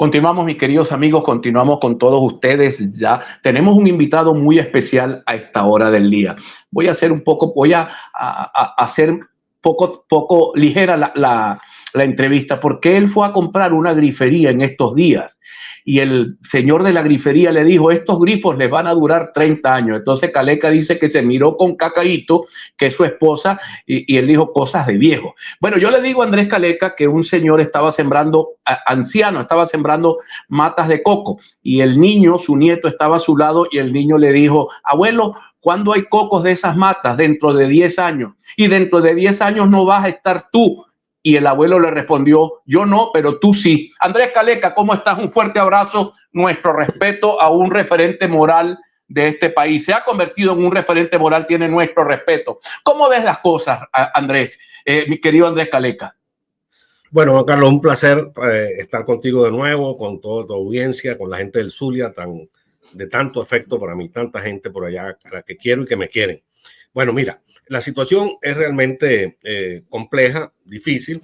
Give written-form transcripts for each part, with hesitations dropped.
Continuamos, mis queridos amigos, continuamos con todos ustedes. Ya tenemos un invitado muy especial a esta hora del día. Voy a hacer hacer poco ligera la entrevista, porque él fue a comprar una grifería en estos días y el señor de la grifería le dijo: estos grifos les van a durar 30 años. Entonces Caleca dice que se miró con Cacaíto, que es su esposa, y él dijo: cosas de viejo. Bueno, yo le digo a Andrés Caleca que un señor estaba sembrando, anciano, estaba sembrando matas de coco, y el niño, su nieto, estaba a su lado, y el niño le dijo: abuelo, ¿cuándo hay cocos de esas matas? Dentro de 10 años. Y dentro de 10 años no vas a estar tú. Y el abuelo le respondió: yo no, pero tú sí. Andrés Caleca, ¿cómo estás? Un fuerte abrazo, nuestro respeto a un referente moral de este país. Se ha convertido en un referente moral, tiene nuestro respeto. ¿Cómo ves las cosas, Andrés? Mi querido Andrés Caleca. Bueno, Juan Carlos, un placer estar contigo de nuevo, con toda tu audiencia, con la gente del Zulia, de tanto afecto para mí, tanta gente por allá a la que quiero y que me quieren. Bueno, mira, la situación es realmente compleja, difícil,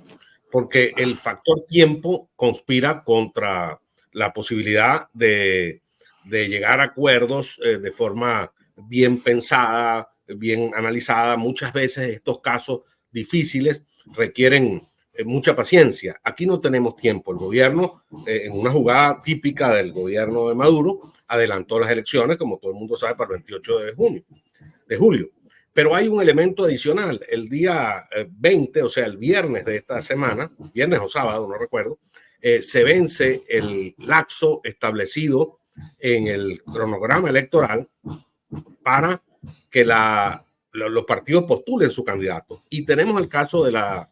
porque el factor tiempo conspira contra la posibilidad de llegar a acuerdos de forma bien pensada, bien analizada. Muchas veces estos casos difíciles requieren mucha paciencia. Aquí no tenemos tiempo. El gobierno, en una jugada típica del gobierno de Maduro, adelantó las elecciones, como todo el mundo sabe, para el 28 de julio. Pero hay un elemento adicional. El día 20, o sea, el viernes de esta semana, viernes o sábado, no recuerdo, se vence el lapso establecido en el cronograma electoral para que los partidos postulen su candidato. Y tenemos el caso de la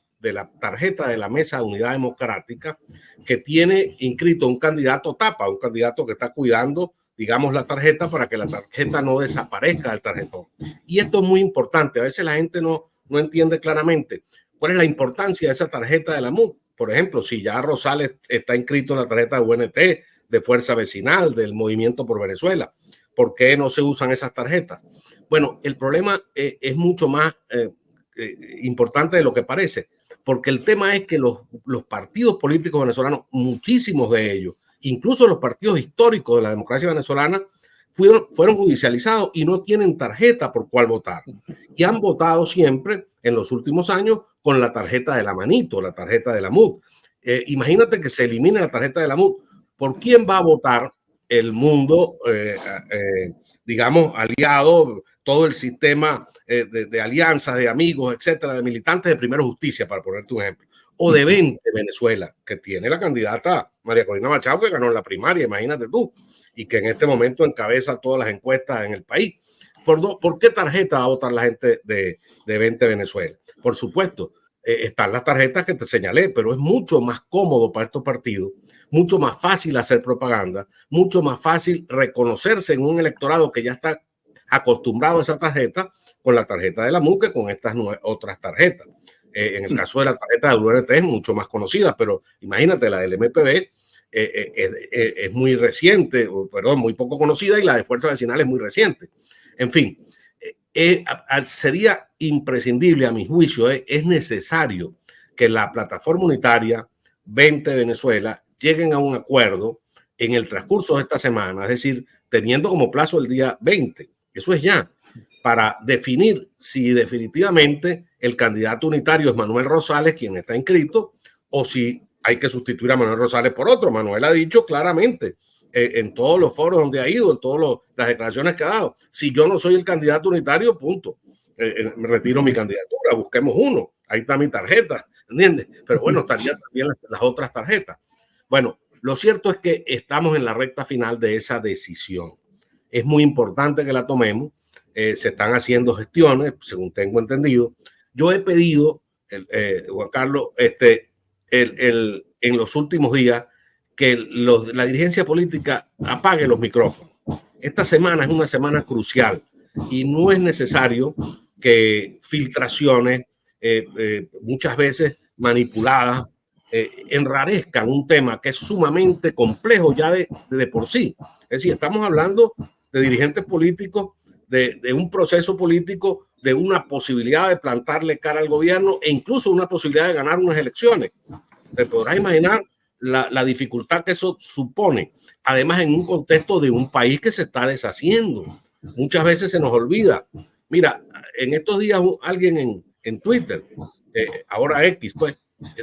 tarjeta de la Mesa de Unidad Democrática, que tiene inscrito un candidato tapa, un candidato que está cuidando, digamos, la tarjeta para que la tarjeta no desaparezca del tarjetón. Y esto es muy importante. A veces la gente no entiende claramente cuál es la importancia de esa tarjeta de la MUD. Por ejemplo, si ya Rosales está inscrito en la tarjeta de UNT, de Fuerza Vecinal, del Movimiento por Venezuela, ¿por qué no se usan esas tarjetas? Bueno, el problema es mucho más importante de lo que parece, porque el tema es que los partidos políticos venezolanos, muchísimos de ellos, incluso los partidos históricos de la democracia venezolana, fueron judicializados y no tienen tarjeta por cuál votar. Y han votado siempre en los últimos años con la tarjeta de la manito, la tarjeta de la MUD. Imagínate que se elimine la tarjeta de la MUD. ¿Por quién va a votar el mundo, digamos, aliado, todo el sistema de alianzas, de amigos, etcétera, de militantes de Primero Justicia, para ponerte un ejemplo? O de 20 Venezuela, que tiene la candidata María Corina Machado, que ganó en la primaria, imagínate tú, y que en este momento encabeza todas las encuestas en el país. ¿Por qué tarjeta va a votar la gente de 20 Venezuela? Por supuesto, están las tarjetas que te señalé, pero es mucho más cómodo para estos partidos, mucho más fácil hacer propaganda, mucho más fácil reconocerse en un electorado que ya está acostumbrado a esa tarjeta, con la tarjeta de la MUD que con estas otras tarjetas. En el caso de la tarjeta de UNT es mucho más conocida, pero imagínate, la del MPB es muy reciente, perdón, muy poco conocida, y la de Fuerza Vecinal es muy reciente. En fin, sería imprescindible, a mi juicio, es necesario que la plataforma unitaria 20 Venezuela lleguen a un acuerdo en el transcurso de esta semana, es decir, teniendo como plazo el día 20, eso es ya, para definir si definitivamente el candidato unitario es Manuel Rosales, quien está inscrito, o si hay que sustituir a Manuel Rosales por otro. Manuel ha dicho claramente en todos los foros donde ha ido, en todas las declaraciones que ha dado: si yo no soy el candidato unitario, punto, me retiro mi candidatura, busquemos uno, ahí está mi tarjeta, ¿entiendes? Pero bueno, estarían también las otras tarjetas. Bueno, lo cierto es que estamos en la recta final de esa decisión. Es muy importante que la tomemos. Se están haciendo gestiones, según tengo entendido. Yo he pedido, Juan Carlos, en los últimos días, que la dirigencia política apague los micrófonos. Esta semana es una semana crucial y no es necesario que filtraciones, muchas veces manipuladas, enrarezcan un tema que es sumamente complejo ya de por sí. Es decir, estamos hablando de dirigentes políticos, de un proceso político, de una posibilidad de plantarle cara al gobierno e incluso una posibilidad de ganar unas elecciones. Te podrás imaginar la dificultad que eso supone, además en un contexto de un país que se está deshaciendo. Muchas veces se nos olvida. Mira, en estos días alguien en Twitter, ahora X, pues,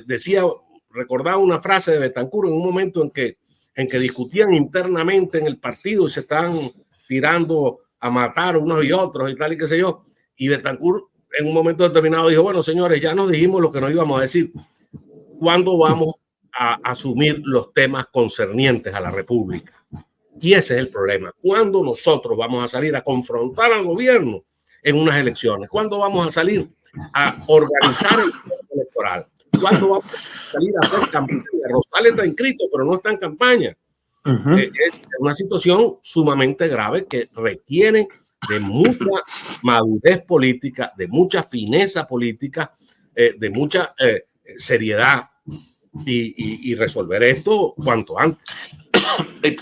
decía, recordaba una frase de Betancur en un momento en que discutían internamente en el partido y se estaban tirando a matar unos y otros y tal y qué sé yo. Y Betancur en un momento determinado dijo, bueno, señores, ya nos dijimos lo que nos íbamos a decir. ¿Cuándo vamos a asumir los temas concernientes a la República? Y ese es el problema. ¿Cuándo nosotros vamos a salir a confrontar al gobierno en unas elecciones? ¿Cuándo vamos a salir a organizar el proceso electoral? ¿Cuándo vamos a salir a hacer campaña? Rosales está inscrito, pero no está en campaña. Es una situación sumamente grave que requiere de mucha madurez política, de mucha fineza política, de mucha seriedad y resolver esto cuanto antes.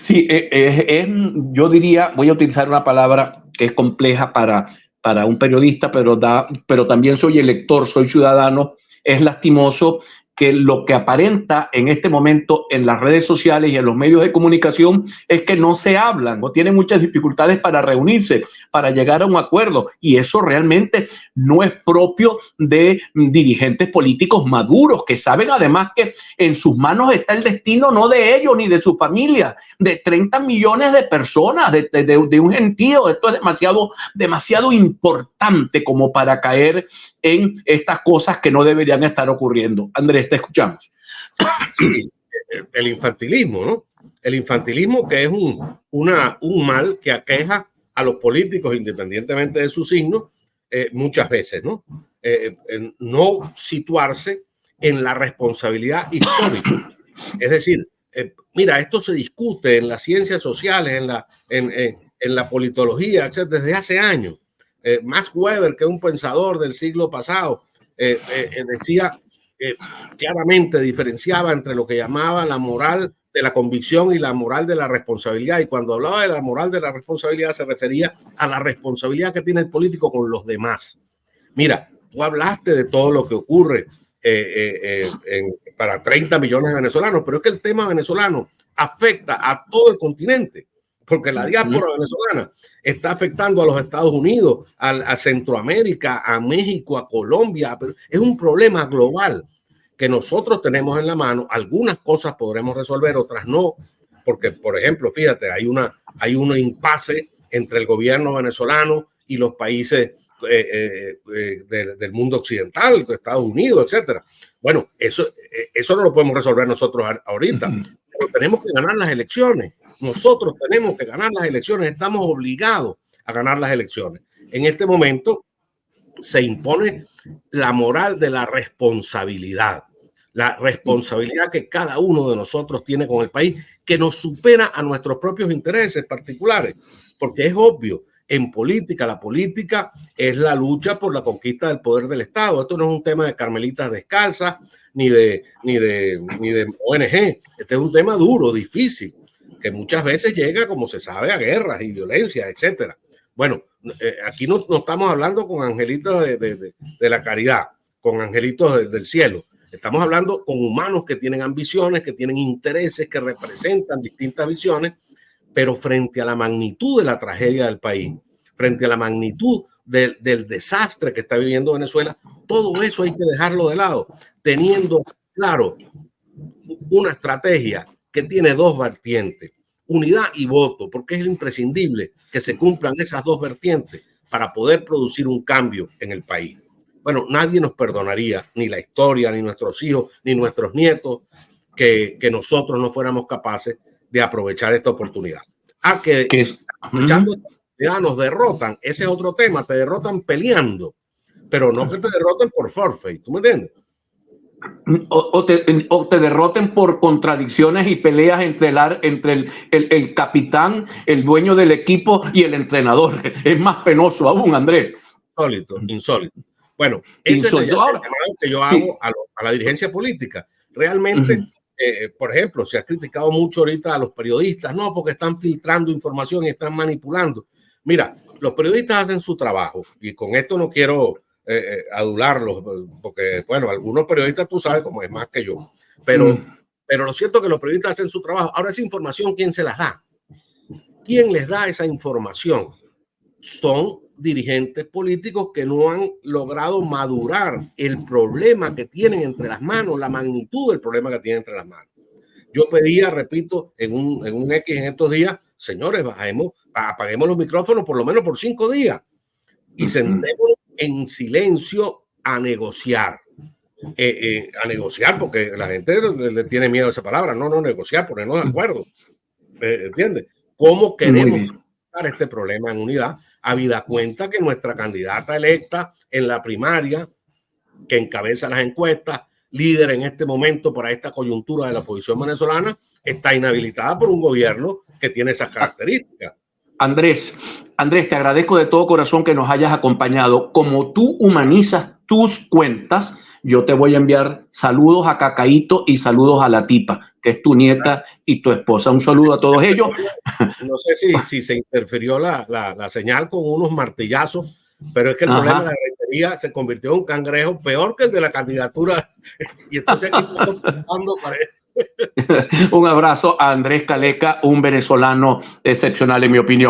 Sí, yo diría, voy a utilizar una palabra que es compleja para un periodista, pero también soy elector, soy ciudadano. Es lastimoso que lo que aparenta en este momento en las redes sociales y en los medios de comunicación es que no se hablan o tienen muchas dificultades para reunirse, para llegar a un acuerdo. Y eso realmente no es propio de dirigentes políticos maduros, que saben además que en sus manos está el destino no de ellos ni de su familia, de 30 millones de personas, de un gentío. Esto es demasiado importante como para caer en estas cosas que no deberían estar ocurriendo. Andrés, te escuchamos. Sí, el infantilismo, ¿no? El infantilismo, que es un mal que aqueja a los políticos independientemente de su signo, muchas veces, ¿no? No situarse en la responsabilidad histórica. Es decir, mira, esto se discute en las ciencias sociales, en la politología, etc., desde hace años. Max Weber, que es un pensador del siglo pasado, decía claramente, diferenciaba entre lo que llamaba la moral de la convicción y la moral de la responsabilidad. Y cuando hablaba de la moral de la responsabilidad se refería a la responsabilidad que tiene el político con los demás. Mira, tú hablaste de todo lo que ocurre para 30 millones de venezolanos, pero es que el tema venezolano afecta a todo el continente, porque la diáspora venezolana está afectando a los Estados Unidos, a Centroamérica, a México, a Colombia. Pero es un problema global que nosotros tenemos en la mano. Algunas cosas podremos resolver, otras no, porque, por ejemplo, fíjate, hay un impasse entre el gobierno venezolano y los países del mundo occidental, de Estados Unidos, etcétera. Bueno, eso no lo podemos resolver nosotros ahorita, pero tenemos que ganar las elecciones. Nosotros tenemos que ganar las elecciones, estamos obligados a ganar las elecciones. En este momento se impone la moral de la responsabilidad que cada uno de nosotros tiene con el país, que nos supera a nuestros propios intereses particulares, porque es obvio, en política, la política es la lucha por la conquista del poder del Estado. Esto no es un tema de carmelitas descalzas ni de ONG. Este es un tema duro, difícil, que muchas veces llega, como se sabe, a guerras y violencia, etcétera. Bueno, aquí no estamos hablando con angelitos de la caridad, con angelitos del cielo. Estamos hablando con humanos que tienen ambiciones, que tienen intereses, que representan distintas visiones, pero frente a la magnitud de la tragedia del país, frente a la magnitud del desastre que está viviendo Venezuela, todo eso hay que dejarlo de lado, teniendo claro una estrategia que tiene dos vertientes, unidad y voto, porque es imprescindible que se cumplan esas dos vertientes para poder producir un cambio en el país. Bueno, nadie nos perdonaría, ni la historia, ni nuestros hijos, ni nuestros nietos, que nosotros no fuéramos capaces de aprovechar esta oportunidad. Aprovechando esta oportunidad nos derrotan, ese es otro tema, te derrotan peleando, pero no que te derroten por forfeit, ¿tú me entiendes? O te derroten por contradicciones y peleas entre el capitán, el dueño del equipo y el entrenador. Es más penoso aún, Andrés. Insólito. Bueno, ese es el llamado que yo hago a la dirigencia política. Realmente, por ejemplo, se ha criticado mucho ahorita a los periodistas, no, porque están filtrando información y están manipulando. Mira, los periodistas hacen su trabajo y con esto no quiero adularlos, porque, bueno, algunos periodistas tú sabes cómo es más que yo, pero Pero lo cierto es que los periodistas hacen su trabajo. Ahora, esa información, ¿quién se las da? ¿Quién les da esa información? Son dirigentes políticos que no han logrado madurar el problema que tienen entre las manos, la magnitud del problema que tienen entre las manos. Yo pedía, repito, en un X en estos días, señores, apaguemos los micrófonos por lo menos por 5 días y sentémonos en silencio a negociar. A negociar, porque la gente le tiene miedo a esa palabra. No, negociar, ponernos de acuerdo. ¿Entiendes? ¿Cómo queremos tratar este problema en unidad? Habida cuenta que nuestra candidata electa en la primaria, que encabeza las encuestas, líder en este momento para esta coyuntura de la oposición venezolana, está inhabilitada por un gobierno que tiene esas características. Andrés, te agradezco de todo corazón que nos hayas acompañado. Como tú humanizas tus cuentas, yo te voy a enviar saludos a Cacaíto y saludos a la tipa, que es tu nieta y tu esposa. Un saludo a todos ellos. No sé si se interfirió la señal con unos martillazos, pero es que el problema de la gresería se convirtió en un cangrejo peor que el de la candidatura. Y entonces aquí estamos tratando para... Un abrazo a Andrés Caleca, un venezolano excepcional en mi opinión.